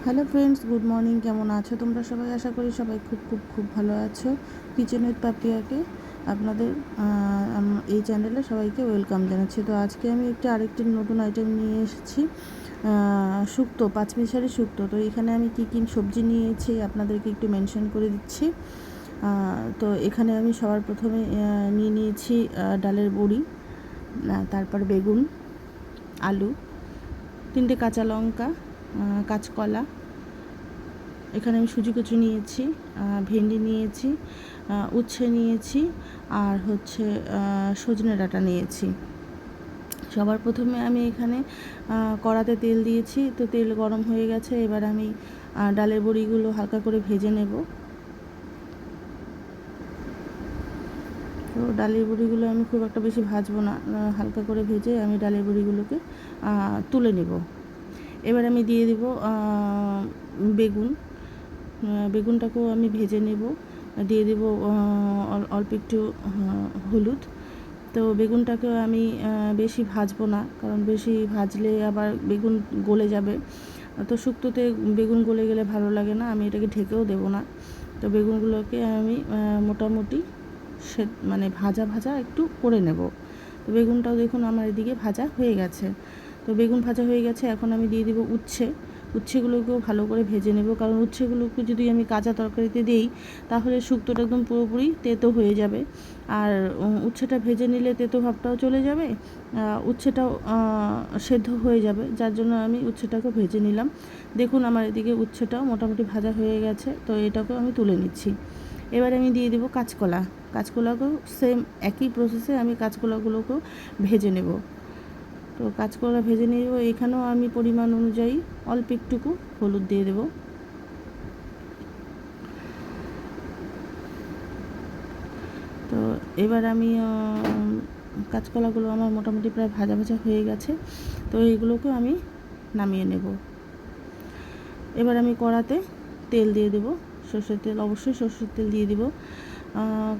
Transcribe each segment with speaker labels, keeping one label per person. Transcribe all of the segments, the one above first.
Speaker 1: Hello friends, good morning. কেমন আছো তোমরা সবাই? আশা করি সবাই খুব খুব খুব ভালো আছো। কিচেন উইথ পাপিয়াকে আপনাদের এই চ্যানেলে সবাইকে ওয়েলকাম জানাচ্ছি। তো আজকে আমি আরেকটি নতুন আইটেম নিয়ে এসেছি, শুক্তো, পাঁচমিশালি শুক্তো। তো এখানে আমি কী কী সবজি নিয়েছি আপনাদেরকে একটু মেনশন করে দিচ্ছি। তো এখানে আমি সবার প্রথমে নিয়ে নিয়েছি ডালের বড়ি, তারপর বেগুন, আলু, 3টে কাঁচা লঙ্কা, কাঁচকলা, এখানে আমি সুজি কচু নিয়েছি, ভেন্ডি নিয়েছি, উচ্ছে নিয়েছি, আর হচ্ছে সজনে ডাঁটা নিয়েছি। সবার প্রথমে আমি এখানে কড়াতে তেল দিয়েছি। তো তেল গরম হয়ে গেছে, এবার আমি ডালের বড়িগুলো হালকা করে ভেজে নেব। তো ডালের বড়িগুলো আমি খুব একটা বেশি ভাজবো না, হালকা করে ভেজে আমি ডালের বড়িগুলোকে তুলে নেব। এবার আমি দিয়ে দেব বেগুন। বেগুনটাকেও আমি ভেজে নেব, দিয়ে দেব অল্প একটু হলুদ। তো বেগুনটাকেও আমি বেশি ভাজবো না, কারণ বেশি ভাজলে আবার বেগুন গলে যাবে। তো শুক্তোতে বেগুন গলে গেলে ভালো লাগে না, আমি এটাকে ঢেকেও দেবো না। তো বেগুনগুলোকে আমি মোটামুটি মানে ভাজা ভাজা একটু করে নেব। তো বেগুনটাও দেখুন আমার এদিকে ভাজা হয়ে গেছে। তো বেগুন ভাজা হয়ে গেছে, এখন আমি দিয়ে দেবো উচ্ছেগুলোকেও ভালো করে ভেজে নেব, কারণ উচ্ছেগুলোকে যদি আমি কাঁচা তরকারিতে দিই তাহলে শুক্তোটা একদম পুরোপুরি তেতো হয়ে যাবে। আর উচ্ছেটা ভেজে নিলে তেতো ভাবটাও চলে যাবে, উচ্ছেটাও সেদ্ধ হয়ে যাবে, যার জন্য আমি উচ্ছেটাকে ভেজে নিলাম। দেখুন আমার এদিকে উচ্ছেটাও মোটামুটি ভাজা হয়ে গেছে। তো এটাকেও আমি তুলে নিচ্ছি। এবার আমি দিয়ে দেবো কাঁচকলাকেও সেম একই প্রসেসে আমি কাঁচকলাগুলোকেও ভেজে নেব। তো কাঁচকলা ভেজে নেব। এখানেও আমি পরিমাণ অনুযায়ী অল্প একটুকু হলুদ দিয়ে দেব। তো এবার আমি কাঁচকলাগুলো আমার মোটামুটি প্রায় ভাজা ভাজা হয়ে গেছে। তো এইগুলোকেও আমি নামিয়ে নেব। এবার আমি কড়াতে তেল দিয়ে দেব, সর্ষের তেল, অবশ্যই সর্ষের তেল দিয়ে দেব।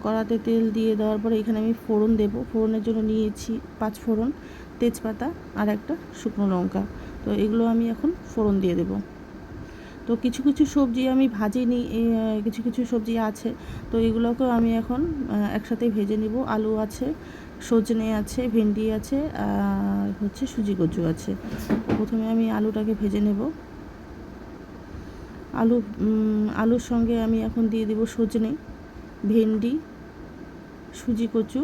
Speaker 1: কড়াতে তেল দিয়ে দেওয়ার পরে এখানে আমি ফোড়ন দেব। ফোড়নের জন্য নিয়েছি 5 ফোড়ন, তেজপাতা আর একটা শুকনো লঙ্কা। তো এগুলো আমি এখন ফোড়ন দিয়ে দেব। তো কিছু কিছু সবজি আমি ভাজিনি, কিছু কিছু সবজি আছে, তো এগুলোকেও আমি এখন একসাথে ভেজে নিব। আলু আছে, সজনে আছে, ভেন্ডি আছে, আর হচ্ছে সুজি কচু আছে। প্রথমে আমি আলুটাকে ভেজে নেব। আলুর সঙ্গে আমি এখন দিয়ে দেব সজনে, ভেন্ডি, সুজি কচু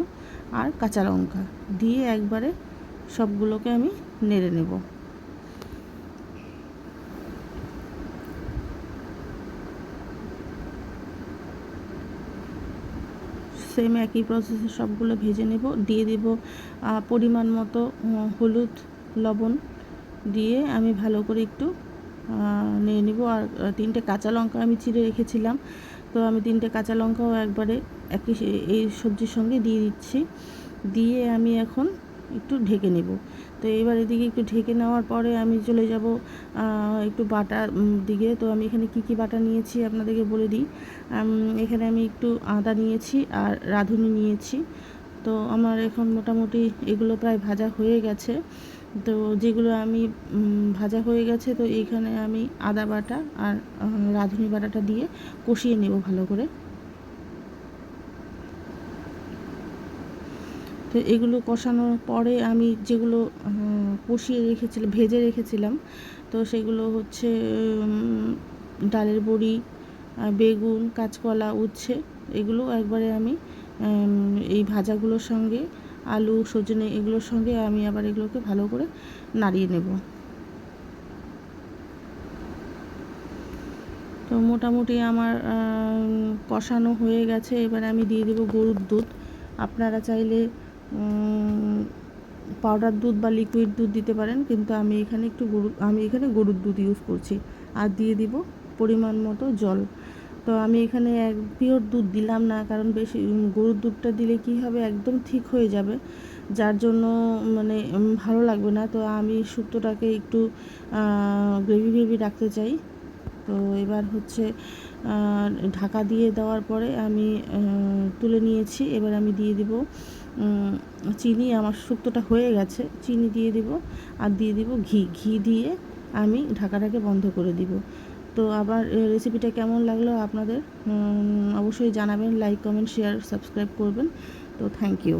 Speaker 1: আর কাঁচা লঙ্কা দিয়ে একবারে সবগুলোকে আমি নেড়ে নেব। সেম একই প্রসেসে সবগুলো ভেজে নেব। দিয়ে দেব পরিমাণ মতো হলুদ, লবণ দিয়ে আমি ভালো করে একটু নিয়ে নেব। আর 3টে কাঁচা লঙ্কা আমি চিড়ে রেখেছিলাম, তো আমি 3টে কাঁচা লঙ্কাও একবারে এই সবজির সঙ্গে দিয়ে দিচ্ছি। দিয়ে আমি এখন একটু ঢেকে নেব। তো এবার এদিকে একটু ঢেকে নেওয়ার পরে আমি চলে যাব একটু বাটার দিকে। তো আমি এখানে কি বাটা নিয়েছি আপনাদেরকে বলে দিই। এখানে আমি একটু আদা নিয়েছি আর রাঁধুনি নিয়েছি। তো আমার এখন মোটামুটি এগুলো প্রায় ভাজা হয়ে গেছে। তো যেগুলো আমি ভাজা হয়ে গেছে, তো এইখানে আমি আদা বাটা আর রাঁধুনি বাটাটা দিয়ে কষিয়ে নেব ভালো করে। তো এগুলো কষানোর পরে আমি যেগুলো ভেজে রেখেছিলাম, তো সেগুলো হচ্ছে ডালের বড়ি, বেগুন, কাঁচকলা, উচ্ছে, এগুলো একবারে আমি এই ভাজাগুলোর সঙ্গে, আলু, সজনে, এগুলোর সঙ্গে আমি আবার এগুলোকে ভালো করে নাড়িয়ে নেব। তো মোটামুটি আমার কষানো হয়ে গেছে। এবার আমি দিয়ে দেবো গরুর দুধ। আপনারা চাইলে পাউডার দুধ বা লিকুইড দুধ দিতে পারেন, কিন্তু আমি এখানে গরুর দুধ ইউজ করছি। আর দিয়ে দিব পরিমাণ মতো জল। তো আমি এখানে পিওর দুধ দিলাম না, কারণ বেশি গরুর দুধটা দিলে কি হবে, একদম ঠিক হয়ে যাবে, যার জন্য মানে ভালো লাগবে না। তো আমি শুক্তোটাকে একটু গ্রেভি রাখতে চাই। তো এবার হচ্ছে ঢাকা দিয়ে দেওয়ার পরে আমি তুলে নিয়েছি। এবার আমি দিয়ে দিব চিনি। আমার শুক্তোটা হয়ে গেছে, চিনি দিয়ে দিব আর দিয়ে দিব ঘি দিয়ে আমি ঢাকাটাকে বন্ধ করে দিব। তো আবার রেসিপিটা কেমন লাগলো আপনাদের অবশ্যই জানাবেন, লাইক কমেন্ট শেয়ার সাবস্ক্রাইব করবেন। তো থ্যাংক ইউ।